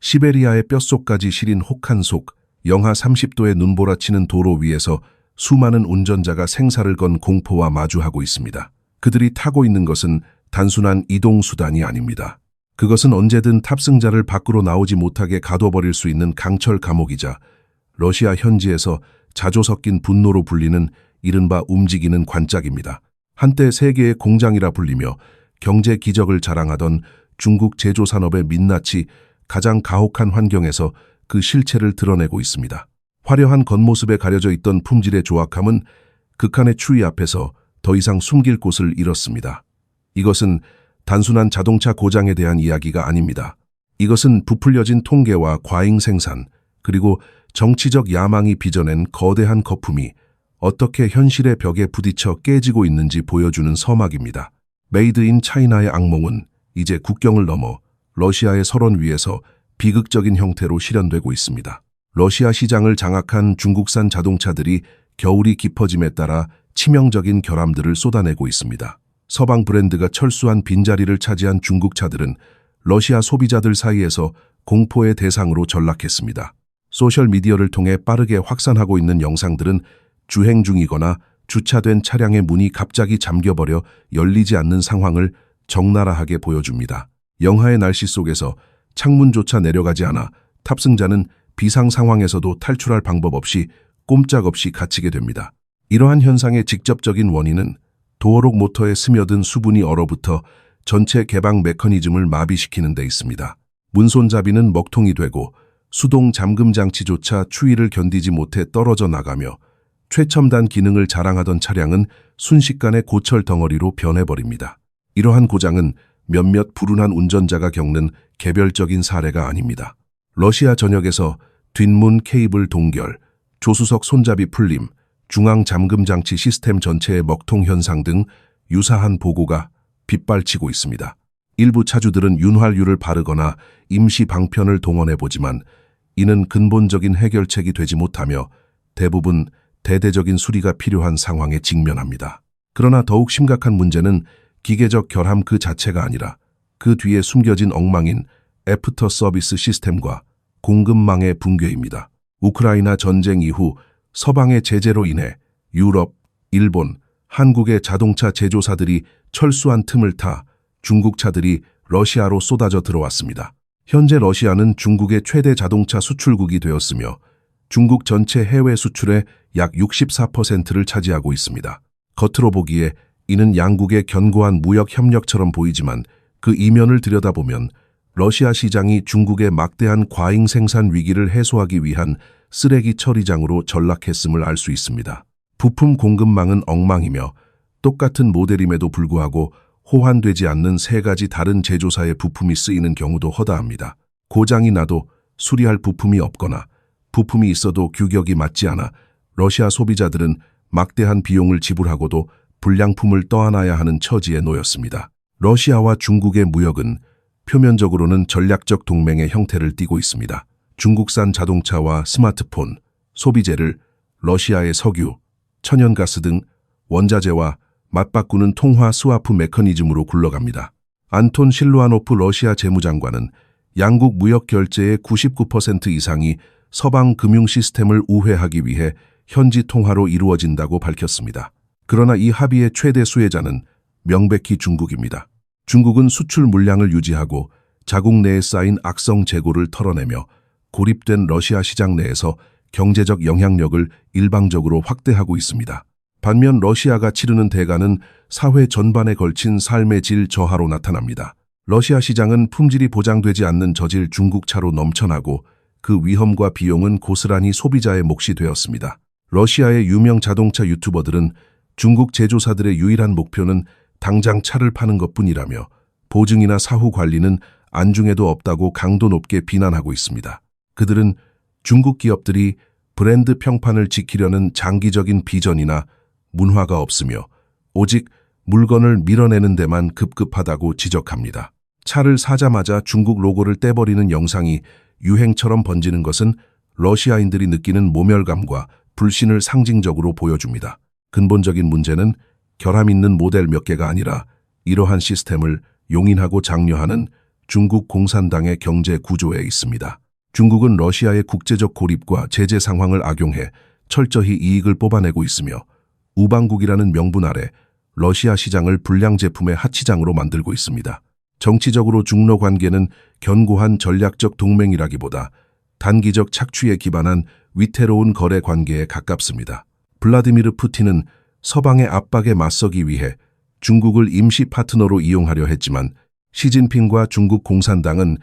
시베리아의 뼛속까지 시린 혹한 속, 영하 30도의 눈보라치는 도로 위에서 수많은 운전자가 생사를 건 공포와 마주하고 있습니다. 그들이 타고 있는 것은 단순한 이동수단이 아닙니다. 그것은 언제든 탑승자를 밖으로 나오지 못하게 가둬버릴 수 있는 강철 감옥이자 러시아 현지에서 자조 섞인 분노로 불리는 이른바 움직이는 관짝입니다. 한때 세계의 공장이라 불리며 경제 기적을 자랑하던 중국 제조산업의 민낯이 가장 가혹한 환경에서 그 실체를 드러내고 있습니다. 화려한 겉모습에 가려져 있던 품질의 조악함은 극한의 추위 앞에서 더 이상 숨길 곳을 잃었습니다. 이것은 단순한 자동차 고장에 대한 이야기가 아닙니다. 이것은 부풀려진 통계와 과잉 생산, 그리고 정치적 야망이 빚어낸 거대한 거품이 어떻게 현실의 벽에 부딪혀 깨지고 있는지 보여주는 서막입니다. 메이드 인 차이나의 악몽은 이제 국경을 넘어 러시아의 설원 위에서 비극적인 형태로 실현되고 있습니다. 러시아 시장을 장악한 중국산 자동차들이 겨울이 깊어짐에 따라 치명적인 결함들을 쏟아내고 있습니다. 서방 브랜드가 철수한 빈자리를 차지한 중국 차들은 러시아 소비자들 사이에서 공포의 대상으로 전락했습니다. 소셜미디어를 통해 빠르게 확산하고 있는 영상들은 주행 중이거나 주차된 차량의 문이 갑자기 잠겨버려 열리지 않는 상황을 적나라하게 보여줍니다. 영하의 날씨 속에서 창문조차 내려가지 않아 탑승자는 비상 상황에서도 탈출할 방법 없이 꼼짝없이 갇히게 됩니다. 이러한 현상의 직접적인 원인은 도어록 모터에 스며든 수분이 얼어붙어 전체 개방 메커니즘을 마비시키는 데 있습니다. 문손잡이는 먹통이 되고 수동 잠금 장치조차 추위를 견디지 못해 떨어져 나가며 최첨단 기능을 자랑하던 차량은 순식간에 고철 덩어리로 변해버립니다. 이러한 고장은 몇몇 불운한 운전자가 겪는 개별적인 사례가 아닙니다. 러시아 전역에서 뒷문 케이블 동결, 조수석 손잡이 풀림, 중앙 잠금 장치 시스템 전체의 먹통 현상 등 유사한 보고가 빗발치고 있습니다. 일부 차주들은 윤활유를 바르거나 임시 방편을 동원해보지만 이는 근본적인 해결책이 되지 못하며 대부분 대대적인 수리가 필요한 상황에 직면합니다. 그러나 더욱 심각한 문제는 기계적 결함 그 자체가 아니라 그 뒤에 숨겨진 엉망인 애프터 서비스 시스템과 공급망의 붕괴입니다. 우크라이나 전쟁 이후 서방의 제재로 인해 유럽, 일본, 한국의 자동차 제조사들이 철수한 틈을 타 중국 차들이 러시아로 쏟아져 들어왔습니다. 현재 러시아는 중국의 최대 자동차 수출국이 되었으며 중국 전체 해외 수출의 약 64%를 차지하고 있습니다. 겉으로 보기에 이는 양국의 견고한 무역 협력처럼 보이지만 그 이면을 들여다보면 러시아 시장이 중국의 막대한 과잉 생산 위기를 해소하기 위한 쓰레기 처리장으로 전락했음을 알 수 있습니다. 부품 공급망은 엉망이며 똑같은 모델임에도 불구하고 호환되지 않는 세 가지 다른 제조사의 부품이 쓰이는 경우도 허다합니다. 고장이 나도 수리할 부품이 없거나 부품이 있어도 규격이 맞지 않아 러시아 소비자들은 막대한 비용을 지불하고도 불량품을 떠안아야 하는 처지에 놓였습니다. 러시아와 중국의 무역은 표면적으로는 전략적 동맹의 형태를 띠고 있습니다. 중국산 자동차와 스마트폰, 소비재를 러시아의 석유, 천연가스 등 원자재와 맞바꾸는 통화 스와프 메커니즘으로 굴러갑니다. 안톤 실루아노프 러시아 재무장관은 양국 무역 결제의 99% 이상이 서방 금융 시스템을 우회하기 위해 현지 통화로 이루어진다고 밝혔습니다. 그러나 이 합의의 최대 수혜자는 명백히 중국입니다. 중국은 수출 물량을 유지하고 자국 내에 쌓인 악성 재고를 털어내며 고립된 러시아 시장 내에서 경제적 영향력을 일방적으로 확대하고 있습니다. 반면 러시아가 치르는 대가는 사회 전반에 걸친 삶의 질 저하로 나타납니다. 러시아 시장은 품질이 보장되지 않는 저질 중국차로 넘쳐나고 그 위험과 비용은 고스란히 소비자의 몫이 되었습니다. 러시아의 유명 자동차 유튜버들은 중국 제조사들의 유일한 목표는 당장 차를 파는 것뿐이라며 보증이나 사후 관리는 안중에도 없다고 강도 높게 비난하고 있습니다. 그들은 중국 기업들이 브랜드 평판을 지키려는 장기적인 비전이나 문화가 없으며 오직 물건을 밀어내는 데만 급급하다고 지적합니다. 차를 사자마자 중국 로고를 떼버리는 영상이 유행처럼 번지는 것은 러시아인들이 느끼는 모멸감과 불신을 상징적으로 보여줍니다. 근본적인 문제는 결함 있는 모델 몇 개가 아니라 이러한 시스템을 용인하고 장려하는 중국 공산당의 경제 구조에 있습니다. 중국은 러시아의 국제적 고립과 제재 상황을 악용해 철저히 이익을 뽑아내고 있으며 우방국이라는 명분 아래 러시아 시장을 불량 제품의 하치장으로 만들고 있습니다. 정치적으로 중러 관계는 견고한 전략적 동맹이라기보다 단기적 착취에 기반한 위태로운 거래 관계에 가깝습니다. 블라디미르 푸틴은 서방의 압박에 맞서기 위해 중국을 임시 파트너로 이용하려 했지만 시진핑과 중국 공산당은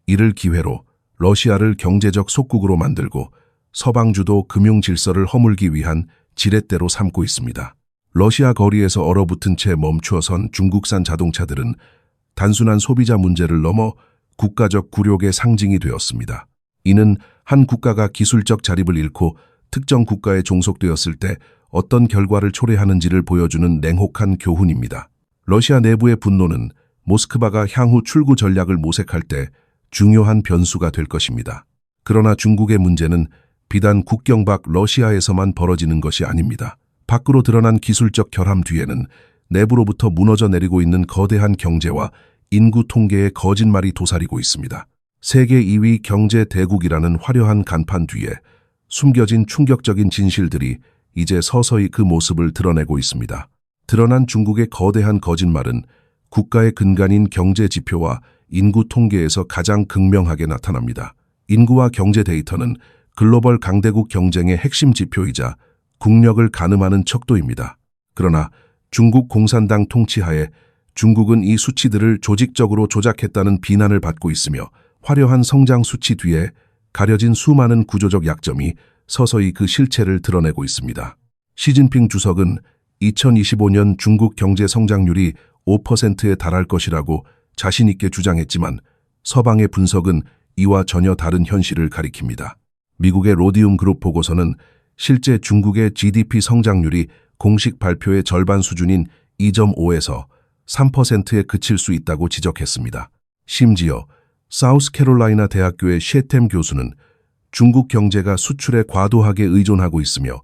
이를 기회로 러시아를 경제적 속국으로 만들고 서방 주도 금융 질서를 허물기 위한 지렛대로 삼고 있습니다. 러시아 거리에서 얼어붙은 채 멈추어선 중국산 자동차들은 단순한 소비자 문제를 넘어 국가적 굴욕의 상징이 되었습니다. 이는 한 국가가 기술적 자립을 잃고 특정 국가에 종속되었을 때 어떤 결과를 초래하는지를 보여주는 냉혹한 교훈입니다. 러시아 내부의 분노는 모스크바가 향후 출구 전략을 모색할 때 중요한 변수가 될 것입니다. 그러나 중국의 문제는 비단 국경 밖 러시아에서만 벌어지는 것이 아닙니다. 밖으로 드러난 기술적 결함 뒤에는 내부로부터 무너져 내리고 있는 거대한 경제와 인구 통계의 거짓말이 도사리고 있습니다. 세계 2위 경제 대국이라는 화려한 간판 뒤에 숨겨진 충격적인 진실들이 이제 서서히 그 모습을 드러내고 있습니다. 드러난 중국의 거대한 거짓말은 국가의 근간인 경제 지표와 인구 통계에서 가장 극명하게 나타납니다. 인구와 경제 데이터는 글로벌 강대국 경쟁의 핵심 지표이자 국력을 가늠하는 척도입니다. 그러나 중국 공산당 통치하에 중국은 이 수치들을 조직적으로 조작했다는 비난을 받고 있으며 화려한 성장 수치 뒤에 가려진 수많은 구조적 약점이 서서히 그 실체를 드러내고 있습니다. 시진핑 주석은 2025년 중국 경제 성장률이 5%에 달할 것이라고 자신 있게 주장했지만 서방의 분석은 이와 전혀 다른 현실을 가리킵니다. 미국의 로디움 그룹 보고서는 실제 중국의 GDP 성장률이 공식 발표의 절반 수준인 2.5에서 3%에 그칠 수 있다고 지적했습니다. 심지어 사우스캐롤라이나 대학교의 셰템 교수는 중국 경제가 수출에 과도하게 의존하고 있으며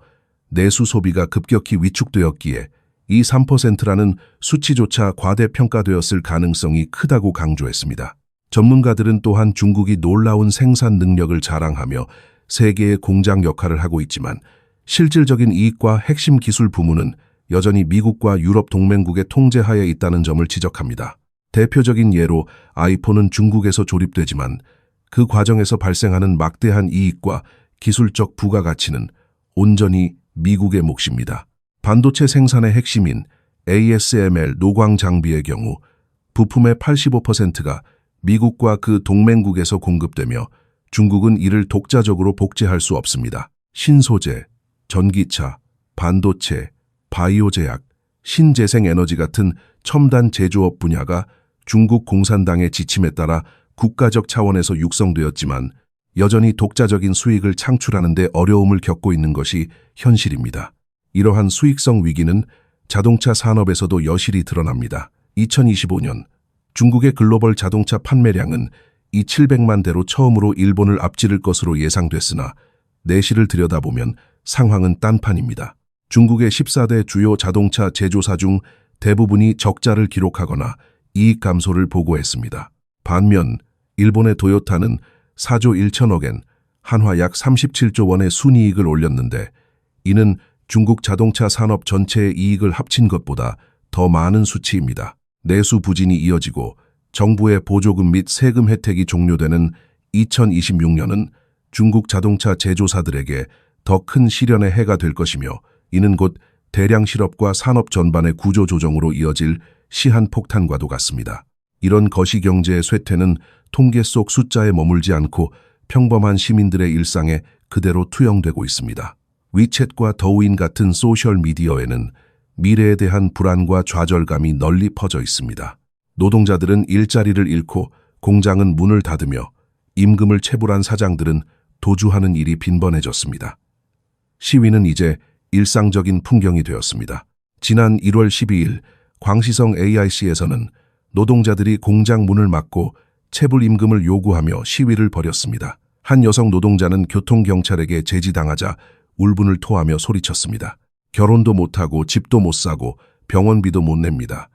내수 소비가 급격히 위축되었기에 이 3%라는 수치조차 과대평가되었을 가능성이 크다고 강조했습니다. 전문가들은 또한 중국이 놀라운 생산 능력을 자랑하며 세계의 공장 역할을 하고 있지만 실질적인 이익과 핵심 기술 부문은 여전히 미국과 유럽 동맹국의 통제하에 있다는 점을 지적합니다. 대표적인 예로 아이폰은 중국에서 조립되지만 그 과정에서 발생하는 막대한 이익과 기술적 부가가치는 온전히 미국의 몫입니다. 반도체 생산의 핵심인 ASML 노광 장비의 경우 부품의 85%가 미국과 그 동맹국에서 공급되며 중국은 이를 독자적으로 복제할 수 없습니다. 신소재, 전기차, 반도체, 바이오 제약, 신재생에너지 같은 첨단 제조업 분야가 중국 공산당의 지침에 따라 국가적 차원에서 육성되었지만 여전히 독자적인 수익을 창출하는 데 어려움을 겪고 있는 것이 현실입니다. 이러한 수익성 위기는 자동차 산업에서도 여실히 드러납니다. 2025년 중국의 글로벌 자동차 판매량은 2,700만 대로 처음으로 일본을 앞지를 것으로 예상됐으나 내실을 들여다보면 상황은 딴판입니다. 중국의 14대 주요 자동차 제조사 중 대부분이 적자를 기록하거나 이익 감소를 보고했습니다. 반면 일본의 도요타는 4조 1천억엔, 한화 약 37조 원의 순이익을 올렸는데 이는 중국 자동차 산업 전체의 이익을 합친 것보다 더 많은 수치입니다. 내수 부진이 이어지고 정부의 보조금 및 세금 혜택이 종료되는 2026년은 중국 자동차 제조사들에게 더 큰 시련의 해가 될 것이며 이는 곧 대량 실업과 산업 전반의 구조 조정으로 이어질 시한폭탄과도 같습니다. 이런 거시경제의 쇠퇴는 통계 속 숫자에 머물지 않고 평범한 시민들의 일상에 그대로 투영되고 있습니다. 위챗과 더우인 같은 소셜미디어에는 미래에 대한 불안과 좌절감이 널리 퍼져 있습니다. 노동자들은 일자리를 잃고 공장은 문을 닫으며 임금을 체불한 사장들은 도주하는 일이 빈번해졌습니다. 시위는 이제 일상적인 풍경이 되었습니다. 지난 1월 12일 광시성 AIC에서는 노동자들이 공장 문을 막고 체불 임금을 요구하며 시위를 벌였습니다. 한 여성 노동자는 교통경찰에게 제지당하자 울분을 토하며 소리쳤습니다. 결혼도 못하고 집도 못 사고 병원비도 못 냅니다.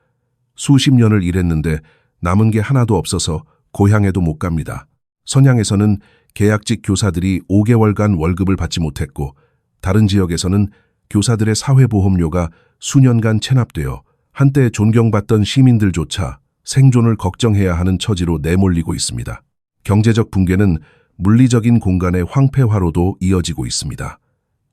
수십 년을 일했는데 남은 게 하나도 없어서 고향에도 못 갑니다. 선양에서는 계약직 교사들이 5개월간 월급을 받지 못했고 다른 지역에서는 교사들의 사회보험료가 수년간 체납되어 한때 존경받던 시민들조차 생존을 걱정해야 하는 처지로 내몰리고 있습니다. 경제적 붕괴는 물리적인 공간의 황폐화로도 이어지고 있습니다.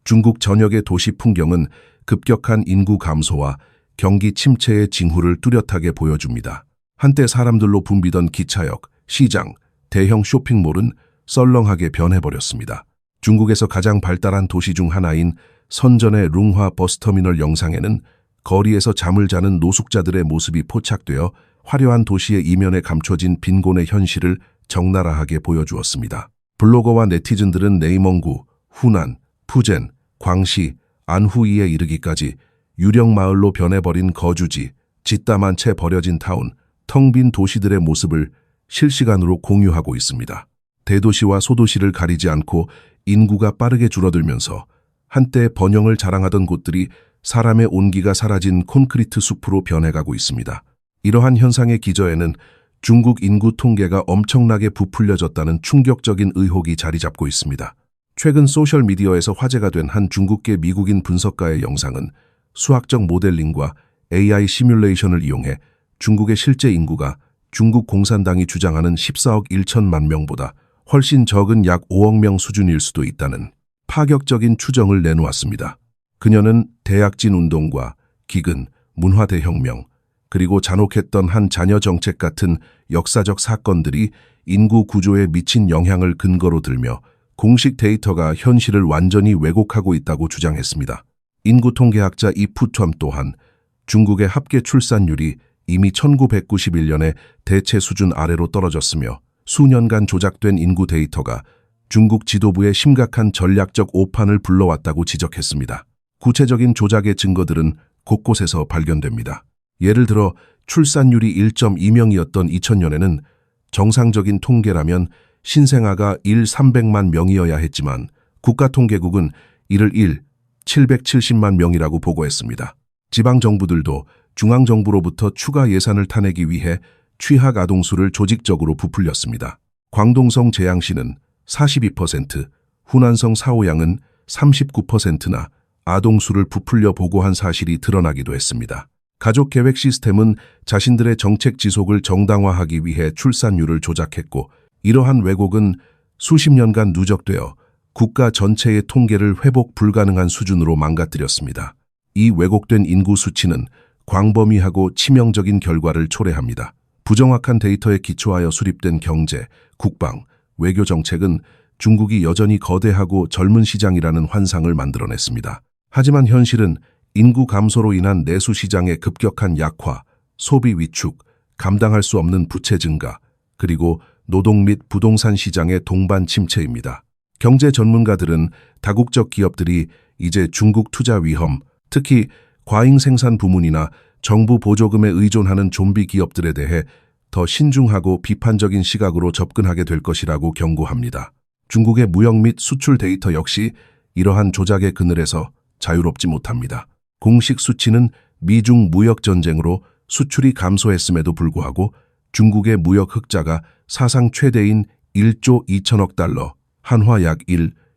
중국 전역의 도시 풍경은 급격한 인구 감소와 경기 침체의 징후를 뚜렷하게 보여줍니다. 한때 사람들로 붐비던 기차역, 시장, 대형 쇼핑몰은 썰렁하게 변해버렸습니다. 중국에서 가장 발달한 도시 중 하나인 선전의 룽화 버스터미널 영상에는 거리에서 잠을 자는 노숙자들의 모습이 포착되어 화려한 도시의 이면에 감춰진 빈곤의 현실을 적나라하게 보여주었습니다. 블로거와 네티즌들은 네이멍구, 후난, 푸젠, 광시, 안후이에 이르기까지 유령 마을로 변해버린 거주지, 짓담한 채 버려진 타운, 텅 빈 도시들의 모습을 실시간으로 공유하고 있습니다. 대도시와 소도시를 가리지 않고 인구가 빠르게 줄어들면서 한때 번영을 자랑하던 곳들이 사람의 온기가 사라진 콘크리트 숲으로 변해가고 있습니다. 이러한 현상의 기저에는 중국 인구 통계가 엄청나게 부풀려졌다는 충격적인 의혹이 자리 잡고 있습니다. 최근 소셜미디어에서 화제가 된 한 중국계 미국인 분석가의 영상은 수학적 모델링과 AI 시뮬레이션을 이용해 중국의 실제 인구가 중국 공산당이 주장하는 14억 1천만 명보다 훨씬 적은 약 5억 명 수준일 수도 있다는 파격적인 추정을 내놓았습니다. 그녀는 대약진 운동과 기근, 문화대혁명, 그리고 잔혹했던 한 자녀 정책 같은 역사적 사건들이 인구 구조에 미친 영향을 근거로 들며 공식 데이터가 현실을 완전히 왜곡하고 있다고 주장했습니다. 인구 통계학자 이푸트촨 또한 중국의 합계 출산율이 이미 1991년에 대체 수준 아래로 떨어졌으며 수년간 조작된 인구 데이터가 중국 지도부의 심각한 전략적 오판을 불러왔다고 지적했습니다. 구체적인 조작의 증거들은 곳곳에서 발견됩니다. 예를 들어 출산율이 1.2명이었던 2000년에는 정상적인 통계라면 신생아가 300만 명이어야 했지만 국가통계국은 이를 770만 명이라고 보고했습니다. 지방정부들도 중앙정부로부터 추가 예산을 타내기 위해 취학 아동수를 조직적으로 부풀렸습니다. 광동성 재양시는 42%, 후난성 사오양은 39%나 아동수를 부풀려 보고한 사실이 드러나기도 했습니다. 가족계획 시스템은 자신들의 정책 지속을 정당화하기 위해 출산율을 조작했고 이러한 왜곡은 수십 년간 누적되어 국가 전체의 통계를 회복 불가능한 수준으로 망가뜨렸습니다. 이 왜곡된 인구 수치는 광범위하고 치명적인 결과를 초래합니다. 부정확한 데이터에 기초하여 수립된 경제, 국방, 외교 정책은 중국이 여전히 거대하고 젊은 시장이라는 환상을 만들어냈습니다. 하지만 현실은 인구 감소로 인한 내수 시장의 급격한 약화, 소비 위축, 감당할 수 없는 부채 증가, 그리고 노동 및 부동산 시장의 동반 침체입니다. 경제 전문가들은 다국적 기업들이 이제 중국 투자 위험, 특히 과잉 생산 부문이나 정부 보조금에 의존하는 좀비 기업들에 대해 더 신중하고 비판적인 시각으로 접근하게 될 것이라고 경고합니다. 중국의 무역 및 수출 데이터 역시 이러한 조작의 그늘에서 자유롭지 못합니다. 공식 수치는 미중 무역 전쟁으로 수출이 감소했음에도 불구하고 중국의 무역 흑자가 사상 최대인 1조 2천억 달러, 한화 약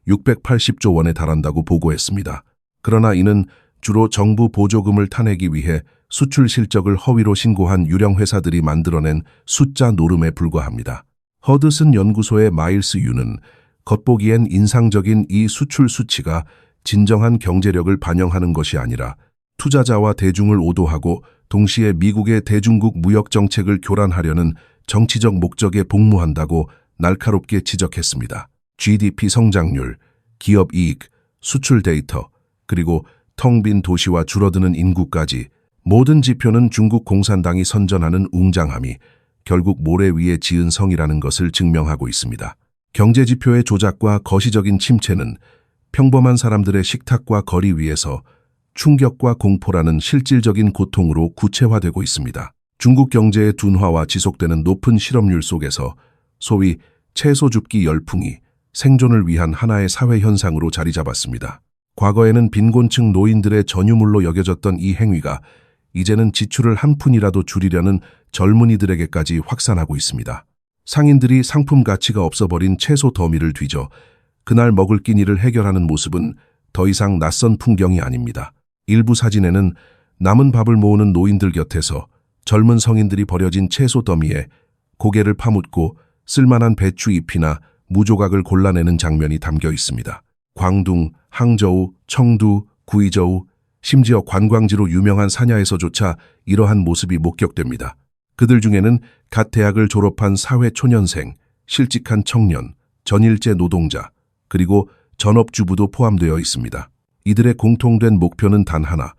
680조 원에 달한다고 보고했습니다. 그러나 이는 주로 정부 보조금을 타내기 위해 수출 실적을 허위로 신고한 유령 회사들이 만들어낸 숫자 노름에 불과합니다. 허드슨 연구소의 마일스 유는 겉보기엔 인상적인 이 수출 수치가 진정한 경제력을 반영하는 것이 아니라 투자자와 대중을 오도하고 동시에 미국의 대중국 무역 정책을 교란하려는 정치적 목적에 복무한다고 날카롭게 지적했습니다. GDP 성장률, 기업 이익, 수출 데이터, 그리고 텅 빈 도시와 줄어드는 인구까지 모든 지표는 중국 공산당이 선전하는 웅장함이 결국 모래 위에 지은 성이라는 것을 증명하고 있습니다. 경제 지표의 조작과 거시적인 침체는 평범한 사람들의 식탁과 거리 위에서 충격과 공포라는 실질적인 고통으로 구체화되고 있습니다. 중국 경제의 둔화와 지속되는 높은 실업률 속에서 소위 채소 줍기 열풍이 생존을 위한 하나의 사회 현상으로 자리 잡았습니다. 과거에는 빈곤층 노인들의 전유물로 여겨졌던 이 행위가 이제는 지출을 한 푼이라도 줄이려는 젊은이들에게까지 확산하고 있습니다. 상인들이 상품 가치가 없어버린 채소 더미를 뒤져 그날 먹을 끼니를 해결하는 모습은 더 이상 낯선 풍경이 아닙니다. 일부 사진에는 남은 밥을 모으는 노인들 곁에서 젊은 성인들이 버려진 채소 더미에 고개를 파묻고 쓸만한 배추 잎이나 무조각을 골라내는 장면이 담겨 있습니다. 광둥, 항저우, 청두, 구이저우, 심지어 관광지로 유명한 사냐에서조차 이러한 모습이 목격됩니다. 그들 중에는 갓 대학을 졸업한 사회초년생, 실직한 청년, 전일제 노동자, 그리고 전업주부도 포함되어 있습니다. 이들의 공통된 목표는 단 하나,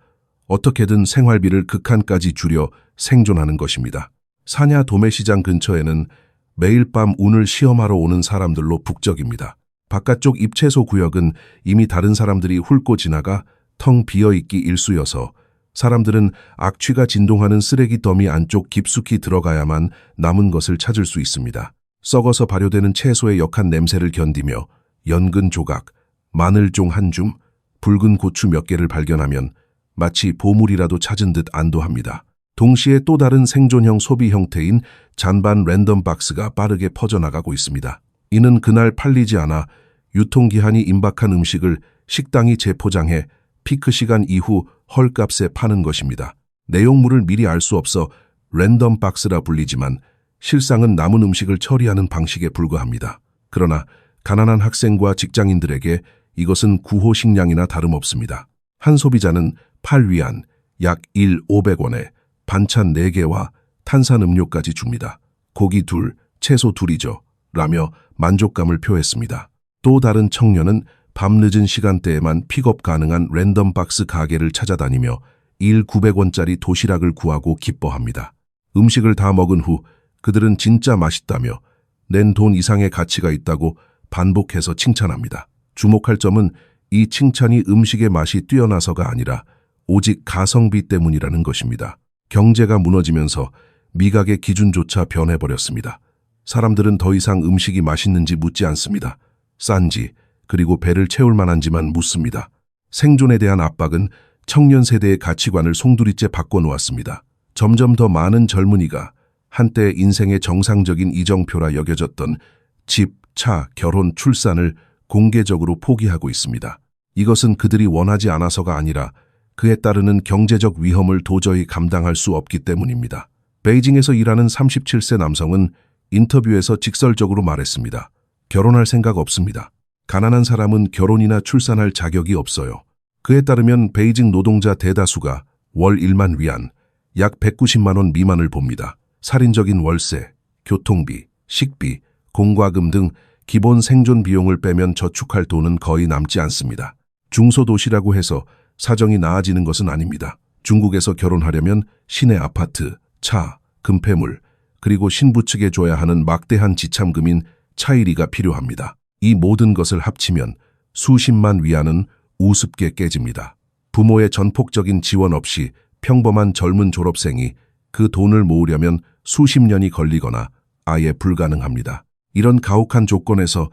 어떻게든 생활비를 극한까지 줄여 생존하는 것입니다. 사냐 도매시장 근처에는 매일 밤 운을 시험하러 오는 사람들로 북적입니다. 바깥쪽 잎채소 구역은 이미 다른 사람들이 훑고 지나가 텅 비어있기 일쑤여서 사람들은 악취가 진동하는 쓰레기 더미 안쪽 깊숙이 들어가야만 남은 것을 찾을 수 있습니다. 썩어서 발효되는 채소의 역한 냄새를 견디며 연근 조각, 마늘종 한 줌, 붉은 고추 몇 개를 발견하면 마치 보물이라도 찾은 듯 안도합니다. 동시에 또 다른 생존형 소비 형태인 잔반 랜덤 박스가 빠르게 퍼져나가고 있습니다. 이는 그날 팔리지 않아 유통기한이 임박한 음식을 식당이 재포장해 피크 시간 이후 헐값에 파는 것입니다. 내용물을 미리 알 수 없어 랜덤 박스라 불리지만 실상은 남은 음식을 처리하는 방식에 불과합니다. 그러나 가난한 학생과 직장인들에게 이것은 구호 식량이나 다름없습니다. 한 소비자는 팔위안, 약 1,500원에 반찬 4개와 탄산음료까지 줍니다. 고기 2, 채소 2이죠. 라며 만족감을 표했습니다. 또 다른 청년은 밤늦은 시간대에만 픽업 가능한 랜덤 박스 가게를 찾아다니며 1,900원짜리 도시락을 구하고 기뻐합니다. 음식을 다 먹은 후 그들은 진짜 맛있다며 낸 돈 이상의 가치가 있다고 반복해서 칭찬합니다. 주목할 점은 이 칭찬이 음식의 맛이 뛰어나서가 아니라 오직 가성비 때문이라는 것입니다. 경제가 무너지면서 미각의 기준조차 변해버렸습니다. 사람들은 더 이상 음식이 맛있는지 묻지 않습니다. 싼지, 그리고 배를 채울 만한지만 묻습니다. 생존에 대한 압박은 청년 세대의 가치관을 송두리째 바꿔놓았습니다. 점점 더 많은 젊은이가 한때 인생의 정상적인 이정표라 여겨졌던 집, 차, 결혼, 출산을 공개적으로 포기하고 있습니다. 이것은 그들이 원하지 않아서가 아니라 그에 따르는 경제적 위험을 도저히 감당할 수 없기 때문입니다. 베이징에서 일하는 37세 남성은 인터뷰에서 직설적으로 말했습니다. 결혼할 생각 없습니다. 가난한 사람은 결혼이나 출산할 자격이 없어요. 그에 따르면 베이징 노동자 대다수가 월 1만 위안, 약 190만 원 미만을 봅니다. 살인적인 월세, 교통비, 식비, 공과금 등 기본 생존 비용을 빼면 저축할 돈은 거의 남지 않습니다. 중소도시라고 해서 사정이 나아지는 것은 아닙니다. 중국에서 결혼하려면 시내 아파트, 차, 금폐물, 그리고 신부 측에 줘야 하는 막대한 지참금인 차이리가 필요합니다. 이 모든 것을 합치면 수십만 위안은 우습게 깨집니다. 부모의 전폭적인 지원 없이 평범한 젊은 졸업생이 그 돈을 모으려면 수십 년이 걸리거나 아예 불가능합니다. 이런 가혹한 조건에서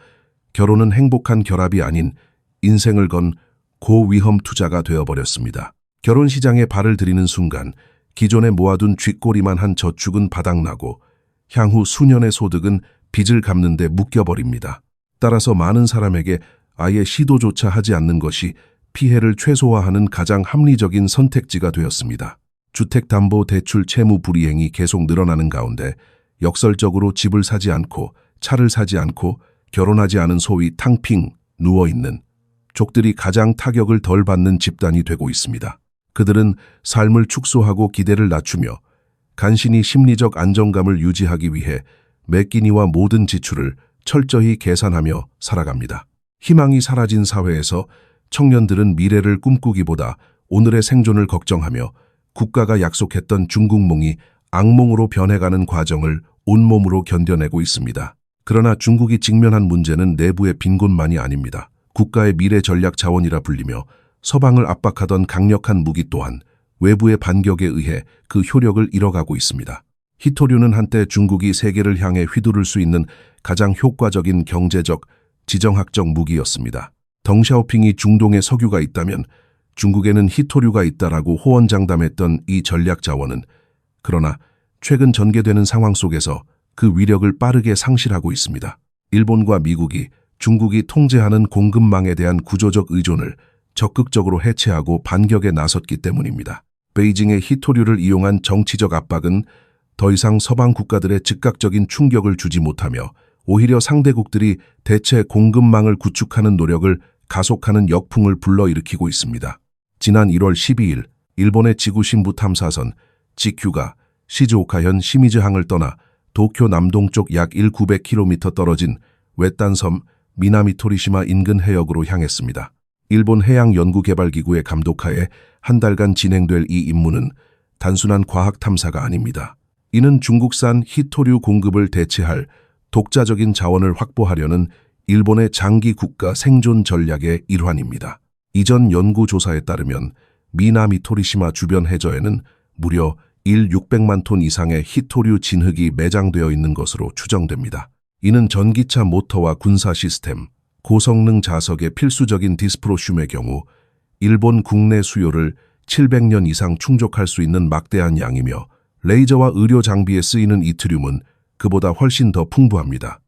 결혼은 행복한 결합이 아닌 인생을 건 고위험 투자가 되어버렸습니다. 결혼 시장에 발을 들이는 순간 기존에 모아둔 쥐꼬리만 한 저축은 바닥나고 향후 수년의 소득은 빚을 갚는 데 묶여버립니다. 따라서 많은 사람에게 아예 시도조차 하지 않는 것이 피해를 최소화하는 가장 합리적인 선택지가 되었습니다. 주택담보대출 채무 불이행이 계속 늘어나는 가운데 역설적으로 집을 사지 않고 차를 사지 않고 결혼하지 않은 소위 탕핑, 누워있는 족들이 가장 타격을 덜 받는 집단이 되고 있습니다. 그들은 삶을 축소하고 기대를 낮추며 간신히 심리적 안정감을 유지하기 위해 매 끼니와 모든 지출을 철저히 계산하며 살아갑니다. 희망이 사라진 사회에서 청년들은 미래를 꿈꾸기보다 오늘의 생존을 걱정하며 국가가 약속했던 중국몽이 악몽으로 변해가는 과정을 온몸으로 견뎌내고 있습니다. 그러나 중국이 직면한 문제는 내부의 빈곤만이 아닙니다. 국가의 미래 전략 자원이라 불리며 서방을 압박하던 강력한 무기 또한 외부의 반격에 의해 그 효력을 잃어가고 있습니다. 히토류는 한때 중국이 세계를 향해 휘두를 수 있는 가장 효과적인 경제적, 지정학적 무기였습니다. 덩샤오핑이 중동에 석유가 있다면 중국에는 히토류가 있다라고 호언장담했던 이 전략 자원은 그러나 최근 전개되는 상황 속에서 그 위력을 빠르게 상실하고 있습니다. 일본과 미국이 중국이 통제하는 공급망에 대한 구조적 의존을 적극적으로 해체하고 반격에 나섰기 때문입니다. 베이징의 히토류를 이용한 정치적 압박은 더 이상 서방 국가들의 즉각적인 충격을 주지 못하며 오히려 상대국들이 대체 공급망을 구축하는 노력을 가속하는 역풍을 불러일으키고 있습니다. 지난 1월 12일 일본의 지구신부 탐사선 GQ가 시즈오카현 시미즈항을 떠나 도쿄 남동쪽 약 1,900km 떨어진 외딴섬 미나미토리시마 인근 해역으로 향했습니다. 일본 해양연구개발기구의 감독하에 한 달간 진행될 이 임무는 단순한 과학 탐사가 아닙니다. 이는 중국산 히토류 공급을 대체할 독자적인 자원을 확보하려는 일본의 장기 국가 생존 전략의 일환입니다. 이전 연구조사에 따르면 미나미토리시마 주변 해저에는 무려 600만 톤 이상의 히토류 진흙이 매장되어 있는 것으로 추정됩니다. 이는 전기차 모터와 군사 시스템, 고성능 자석의 필수적인 디스프로슘의 경우 일본 국내 수요를 700년 이상 충족할 수 있는 막대한 양이며 레이저와 의료 장비에 쓰이는 이트륨은 그보다 훨씬 더 풍부합니다.